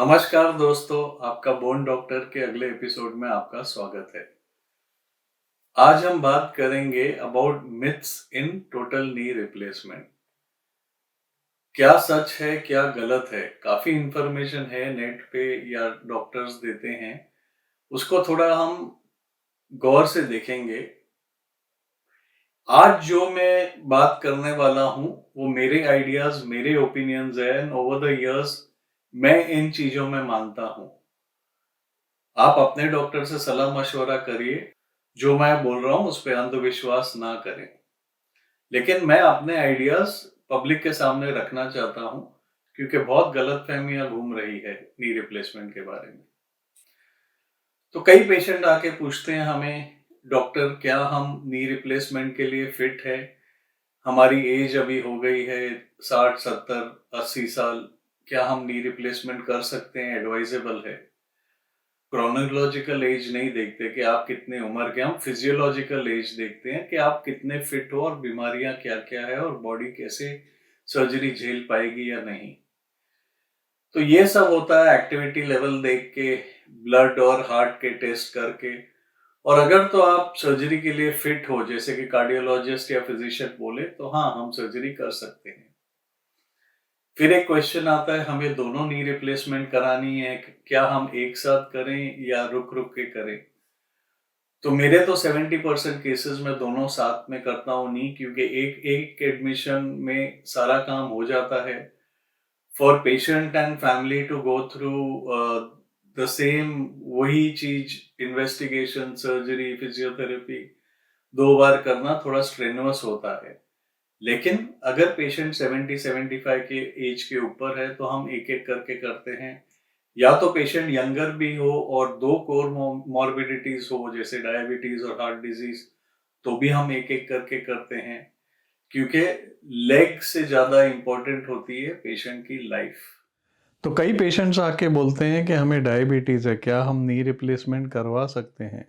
नमस्कार दोस्तों, आपका बोन डॉक्टर के अगले एपिसोड में आपका स्वागत है। आज हम बात करेंगे about myths in total knee replacement. क्या सच है, क्या गलत है? काफी इंफॉर्मेशन है नेट पे या डॉक्टर्स देते हैं, उसको थोड़ा हम गौर से देखेंगे। आज जो मैं बात करने वाला हूँ, वो मेरे आइडियाज, मेरे ओपिनियंस है एंड ओवर द इयर्स मैं इन चीजों में मानता हूँ। आप अपने डॉक्टर से सलाह मशवरा करिए। जो मैं बोल रहा हूँ उस पे अंधविश्वास ना करें। लेकिन मैं अपने आइडियाज पब्लिक के सामने रखना चाहता हूँ, क्योंकि बहुत गलतफहमियां घूम रही है नी रिप्लेसमेंट के बारे में। तो कई पेशेंट आके पूछते हैं हमें, डॉक्टर क्या हम नी रिप्लेसमेंट के लिए फिट है? हमारी एज अभी हो गई है 60, 70, 80 साल। क्या हम नी रिप्लेसमेंट कर सकते हैं? एडवाइजेबल है? क्रोनोलॉजिकल एज नहीं देखते कि आप कितने उम्र के, हम फिजियोलॉजिकल एज देखते हैं कि आप कितने फिट हो और बीमारियां क्या क्या है और बॉडी कैसे सर्जरी झेल पाएगी या नहीं। तो ये सब होता है एक्टिविटी लेवल देख के, ब्लड और हार्ट के टेस्ट करके। और अगर तो आप सर्जरी के लिए फिट हो, जैसे कि कार्डियोलॉजिस्ट या फिजिशियन बोले, तो हाँ, हम सर्जरी कर सकते हैं। फिर एक क्वेश्चन आता है, हमें दोनों नी रिप्लेसमेंट करानी है, क्या हम एक साथ करें या रुक रुक के करें? तो मेरे तो 70% केसेस में दोनों साथ में करता हूँ नी, क्योंकि एक एक एडमिशन में सारा काम हो जाता है। For patient and family to go through the same वही चीज, इन्वेस्टिगेशन, सर्जरी, फिजियोथेरेपी 2 बार करना थोड़ा स्ट्रेनुअस होता है। लेकिन अगर पेशेंट 70-75 के एज के ऊपर है तो हम एक एक करके करते हैं। या तो पेशेंट यंगर भी हो और 2 कोर मॉर्बिडिटीज हो, जैसे डायबिटीज और हार्ट डिजीज, तो भी हम एक एक करके करते हैं, क्योंकि लेग से ज्यादा इंपॉर्टेंट होती है पेशेंट की लाइफ। तो कई पेशेंट्स आके बोलते हैं कि हमें डायबिटीज़ है, क्या हम नी रिप्लेसमेंट करवा सकते हैं?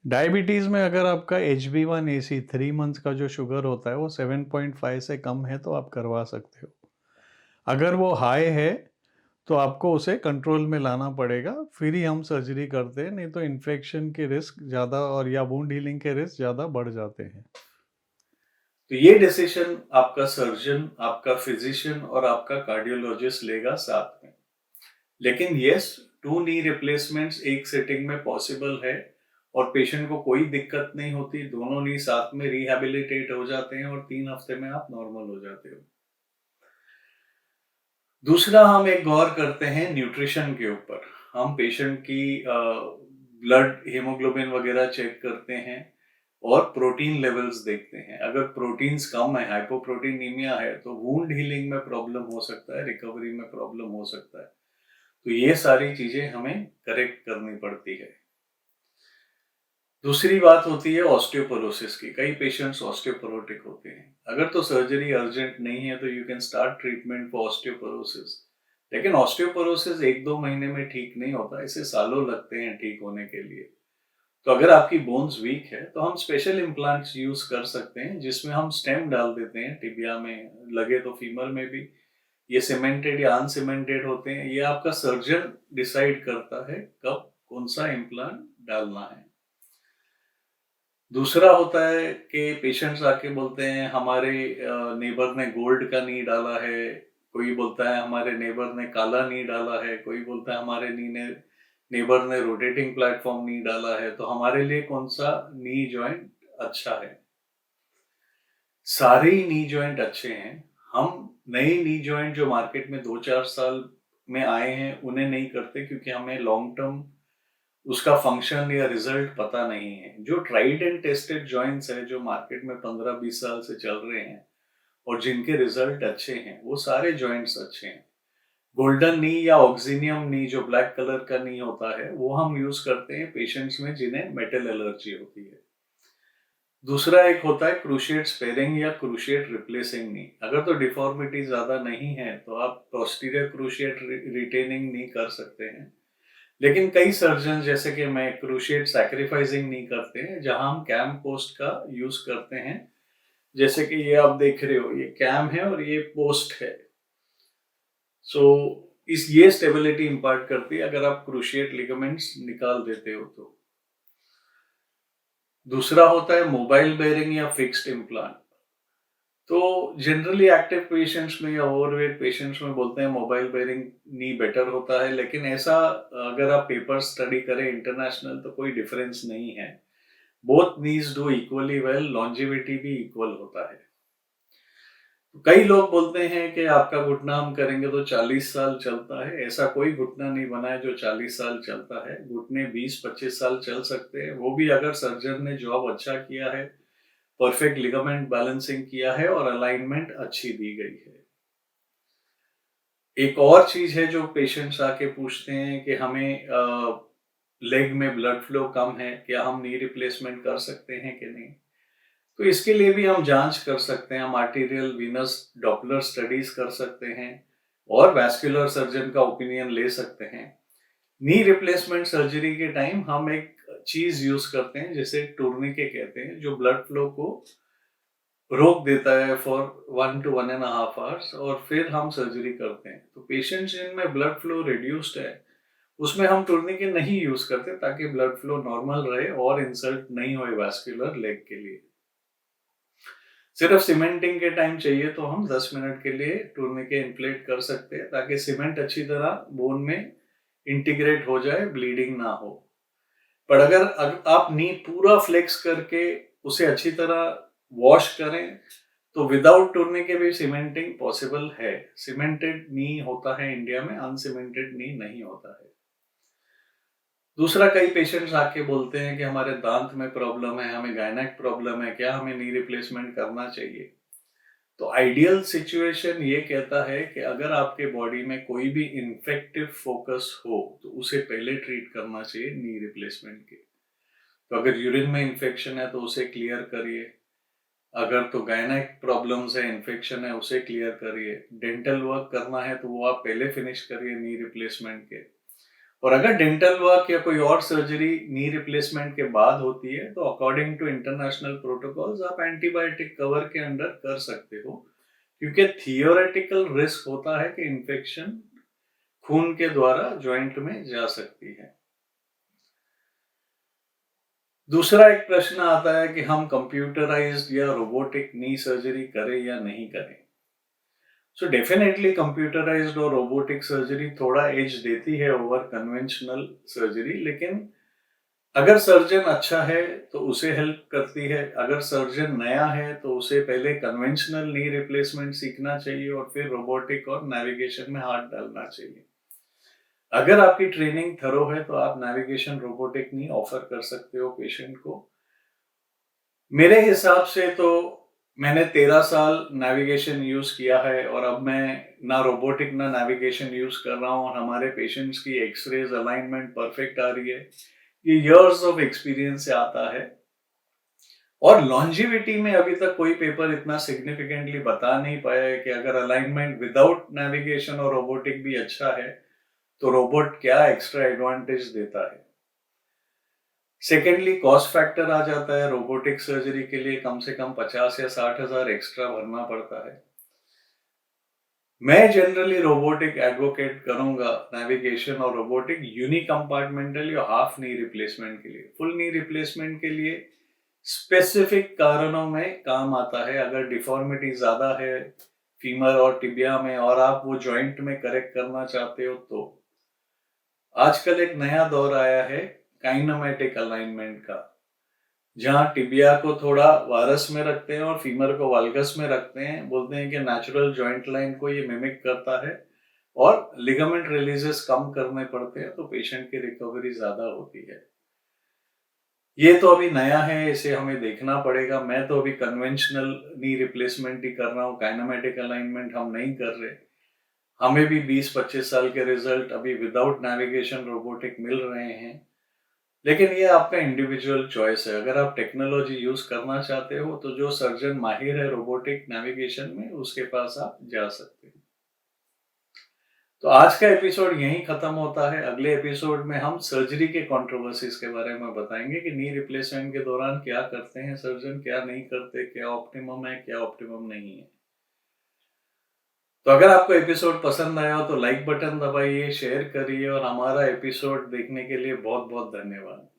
डायबिटीज़ में अगर आपका HbA1c 3 मंथ्स का जो शुगर होता है वो 7.5 से कम है तो आप करवा सकते हो। अगर वो हाई है तो आपको उसे कंट्रोल में लाना पड़ेगा, फिर ही हम सर्जरी करते हैं, नहीं तो इन्फेक्शन के रिस्क ज़्यादा और या वुंड हीलिंग के रिस्क ज़्यादा बढ़ जाते हैं। तो ये डिसीजन आपका सर्जन, आपका फिजिशियन और आपका कार्डियोलॉजिस्ट लेगा साथ में। लेकिन यस, 2 नी रिप्लेसमेंट्स एक सेटिंग में पॉसिबल है और पेशेंट को कोई दिक्कत नहीं होती। दोनों नी साथ में रिहैबिलिटेट हो जाते हैं और 3 हफ्ते में आप नॉर्मल हो जाते हो। दूसरा, हम एक गौर करते हैं न्यूट्रिशन के ऊपर। हम पेशेंट की ब्लड हीमोग्लोबिन वगैरह चेक करते हैं और प्रोटीन लेवल्स देखते हैं। अगर प्रोटीन्स कम है, हाइपोप्रोटीनीमिया है, तो वुंड हीलिंग में प्रॉब्लम हो सकता है, रिकवरी में प्रॉब्लम हो सकता है। तो ये सारी चीजें हमें करेक्ट करनी पड़ती है। दूसरी बात होती है ऑस्टियोपोरोसिस की। कई पेशेंट्स ऑस्टियोपोरोटिक होते हैं। अगर तो सर्जरी अर्जेंट नहीं है तो you can start treatment for osteoporosis. लेकिन ऑस्टियोपोरोसिस 1-2 महीने में ठीक नहीं होता, इसे सालों लगते हैं ठीक होने के लिए। तो अगर आपकी बोन्स वीक है तो हम स्पेशल इम्प्लांट्स यूज कर सकते हैं, जिसमें हम स्टेम डाल देते हैं टिबिया में, लगे तो फीमर में भी। ये सीमेंटेड या अनसीमेंटेड होते हैं। ये आपका सर्जन डिसाइड करता है कब कौन सा इम्प्लांट डालना है। दूसरा होता है कि पेशेंट्स आके बोलते हैं, हमारे नेबर ने गोल्ड का नी डाला है, कोई बोलता है हमारे नेबर ने काला नी डाला है, कोई बोलता है हमारे नेबर ने रोटेटिंग प्लेटफॉर्म नी डाला है, तो हमारे लिए कौन सा नी जॉइंट अच्छा है? सारे ही नी जॉइंट अच्छे हैं। हम नए नी जॉइंट जो मार्केट में 2-4 साल में आए हैं उन्हें नहीं करते, क्योंकि हमें लॉन्ग टर्म उसका फंक्शन या रिजल्ट पता नहीं है। जो ट्राइड एंड टेस्टेड जॉइंट्स है, जो मार्केट में 15-20 साल से चल रहे हैं और जिनके रिजल्ट अच्छे हैं, वो सारे जॉइंट्स अच्छे हैं। गोल्डन नी या ऑक्सीनियम नी, जो ब्लैक कलर का नी होता है, वो हम यूज करते हैं पेशेंट्स में जिन्हें मेटल एलर्जी होती है। दूसरा एक होता है क्रूशिएट स्पेयरिंग या क्रूशिएट रिप्लेसिंग नी। अगर तो डिफॉर्मिटी ज्यादा नहीं है तो आप पोस्टीरियर क्रूशिएट रिटेनिंग नी कर सकते हैं। लेकिन कई सर्जन, जैसे कि मैं, क्रूशिएट सैक्रिफाइसिंग नहीं करते हैं, जहां हम कैम पोस्ट का यूज करते हैं। जैसे कि ये आप देख रहे हो, ये कैम है और ये पोस्ट है। सो ये स्टेबिलिटी इंपार्ट करती है अगर आप क्रूशिएट लिगामेंट्स निकाल देते हो तो। दूसरा होता है मोबाइल बेयरिंग या फिक्स्ड इम्प्लांट। तो जनरली एक्टिव पेशेंट्स में या ओवरवेट पेशेंट्स में बोलते हैं मोबाइल बेयरिंग नी बेटर होता है, लेकिन ऐसा अगर आप पेपर स्टडी करें इंटरनेशनल तो कोई डिफरेंस नहीं है। Both knees do equally well, longevity भी इक्वल होता है। कई लोग बोलते हैं कि आपका घुटना हम करेंगे तो 40 साल चलता है। ऐसा कोई घुटना नहीं बना है जो 40 साल चलता है। घुटने 20-25 साल चल सकते हैं, वो भी अगर सर्जन ने जॉब अच्छा किया है, परफेक्ट लिगामेंट बैलेंसिंग किया है और अलाइनमेंट अच्छी दी गई है। एक और चीज है जो पेशेंट्स आके पूछते हैं कि हमें लेग में ब्लड फ्लो कम है, क्या हम नी रिप्लेसमेंट कर सकते हैं कि नहीं। तो इसके लिए भी हम जांच कर सकते हैं, हम आर्टीरियल वीनस डॉपलर स्टडीज कर सकते हैं और वैस्कुलर सर्जन का ओपिनियन ले सकते हैं। नी रिप्लेसमेंट सर्जरी के टाइम हम एक चीज यूज करते हैं जिसे टूर्निके कहते हैं, जो ब्लड फ्लो को रोक देता है फॉर 1 to 1.5 आवर्स और फिर हम सर्जरी करते हैं। तो पेशेंट्स जिनमें ब्लड फ्लो रिड्यूस्ड है उसमें हम टूर्निके नहीं यूज करते ताकि ब्लड फ्लो नॉर्मल रहे और इंसल्ट नहीं हो वैस्कुलर लेग के लिए। सिर्फ सीमेंटिंग के टाइम चाहिए तो हम 10 मिनट के लिए टूर्निके इन्फ्लेट कर सकते हैं ताकि सीमेंट अच्छी तरह बोन में इंटीग्रेट हो जाए, ब्लीडिंग ना हो। पर अगर आप नी पूरा फ्लेक्स करके उसे अच्छी तरह वॉश करें तो विदाउट टूर्निके भी सीमेंटिंग पॉसिबल है। सीमेंटेड नी होता है इंडिया में, अनसीमेंटेड नी नहीं होता है। दूसरा, कई पेशेंट्स आके बोलते हैं कि हमारे दांत में प्रॉब्लम है, हमें गायनेक प्रॉब्लम है, क्या हमें नी रिप्लेसमेंट करना चाहिए। तो आइडियल सिचुएशन ये कहता है कि अगर आपके बॉडी में कोई भी इन्फेक्टिव फोकस हो तो उसे पहले ट्रीट करना चाहिए नी रिप्लेसमेंट के। तो अगर यूरिन में इन्फेक्शन है तो उसे क्लियर करिए, अगर तो गायनेक प्रॉब्लम्स है, इन्फेक्शन है, उसे क्लियर करिए। डेंटल वर्क करना है तो वो आप पहले फिनिश करिए नी रिप्लेसमेंट के। और अगर डेंटल वर्क या कोई और सर्जरी नी रिप्लेसमेंट के बाद होती है तो अकॉर्डिंग टू इंटरनेशनल प्रोटोकॉल्स आप एंटीबायोटिक कवर के अंडर कर सकते हो, क्योंकि थियोरेटिकल रिस्क होता है कि इन्फेक्शन खून के द्वारा जॉइंट में जा सकती है। दूसरा एक प्रश्न आता है कि हम कंप्यूटराइज्ड या रोबोटिक नी सर्जरी करें या नहीं करें। सो डेफिनेटली कंप्यूटराइज्ड और रोबोटिक सर्जरी थोड़ा एज देती है ओवर कन्वेंशनल सर्जरी, लेकिन अगर सर्जन अच्छा है तो उसे हेल्प करती है। अगर सर्जन नया है तो उसे पहले कन्वेंशनल नी रिप्लेसमेंट सीखना चाहिए और फिर रोबोटिक और नेविगेशन में हाथ डालना चाहिए। अगर आपकी ट्रेनिंग थरो है तो आप नेविगेशन रोबोटिक नी ऑफर कर सकते हो पेशेंट को। मेरे हिसाब से तो मैंने 13 साल नेविगेशन यूज किया है और अब मैं ना रोबोटिक ना नेविगेशन यूज कर रहा हूँ और हमारे पेशेंट्स की एक्सरेज अलाइनमेंट परफेक्ट आ रही है। ये इयर्स ऑफ एक्सपीरियंस से आता है। और लॉन्जिविटी में अभी तक कोई पेपर इतना सिग्निफिकेंटली बता नहीं पाया है कि अगर अलाइनमेंट विदाउट नेविगेशन और रोबोटिक भी अच्छा है तो रोबोट क्या एक्स्ट्रा एडवांटेज देता है। सेकेंडली, कॉस्ट फैक्टर आ जाता है। रोबोटिक सर्जरी के लिए कम से कम 50 या 60 हजार एक्स्ट्रा भरना पड़ता है। मैं जनरली रोबोटिक एडवोकेट करूंगा नेविगेशन और रोबोटिक यूनी कंपार्टमेंटल या हाफ नी रिप्लेसमेंट के लिए। फुल नी रिप्लेसमेंट के लिए स्पेसिफिक कारणों में काम आता है। अगर डिफॉर्मिटी ज्यादा है फीमर और टिबिया में और आप वो जॉइंट में करेक्ट करना चाहते हो तो आजकल एक नया दौर आया है काइनेमेटिक अलाइनमेंट का, जहां टिबिया को थोड़ा वारस में रखते हैं और फीमर को वाल्गस में रखते हैं। बोलते हैं कि नेचुरल जॉइंट लाइन को ये मिमिक करता है और लिगामेंट रिलीजेस कम करने पड़ते हैं तो पेशेंट की रिकवरी ज्यादा होती है। ये तो अभी नया है, इसे हमें देखना पड़ेगा। मैं तो अभी कन्वेंशनल नी रिप्लेसमेंट ही कर रहा हूँ, काइनेमेटिक अलाइनमेंट हम नहीं कर रहे। हमें भी 20-25 साल के रिजल्ट अभी विदाउट नेविगेशन रोबोटिक मिल रहे हैं, लेकिन ये आपका इंडिविजुअल चॉइस है। अगर आप टेक्नोलॉजी यूज करना चाहते हो तो जो सर्जन माहिर है रोबोटिक नेविगेशन में उसके पास आप जा सकते हो। तो आज का एपिसोड यहीं खत्म होता है। अगले एपिसोड में हम सर्जरी के कंट्रोवर्सीज के बारे में बताएंगे कि नी रिप्लेसमेंट के दौरान क्या करते हैं सर्जन, क्या नहीं करते, क्या ऑप्टिमम है, क्या ऑप्टिमम नहीं है। तो अगर आपको एपिसोड पसंद आया हो तो लाइक बटन दबाइए, शेयर करिए और हमारा एपिसोड देखने के लिए बहुत-बहुत धन्यवाद।